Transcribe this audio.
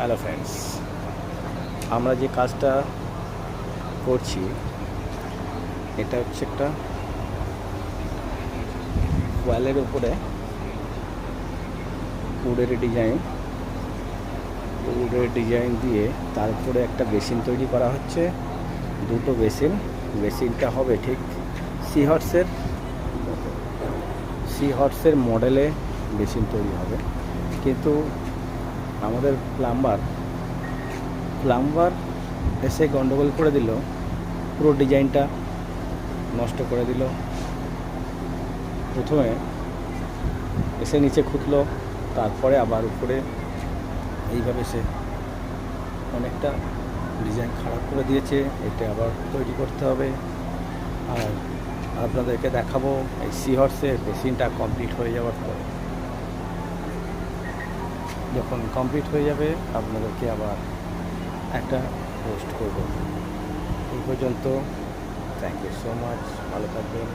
Hello friends, আমরা যে কাজটা করছি এটা হচ্ছে একটা ওয়ালের উপরে উডের ডিজাইন দিয়ে তারপরে একটা বেসিন তৈরি করা হচ্ছে। দুটো বেসিনটা হবে ঠিক সি হর্সের মডেলে বেসিন তৈরি হবে। কিন্তু আমাদের প্লাম্বার এসে গন্ডগোল করে দিল, পুরো ডিজাইনটা নষ্ট করে দিল। প্রথমে এসে নিচে খুঁতলো, তারপরে আবার উপরে এইভাবে সে অনেকটা ডিজাইন খারাপ করে দিয়েছে। এটা আবার তৈরি করতে হবে। আর আপনাদেরকে দেখাবো এই সি হর্সের বেসিনটা কমপ্লিট হয়ে যাওয়ার পরে। যখন কমপ্লিট হয়ে যাবে আপনাদেরকে আবার একটা পোস্ট করব। এই পর্যন্ত থ্যাংক ইউ সো মাচ, ভালো থাকবেন।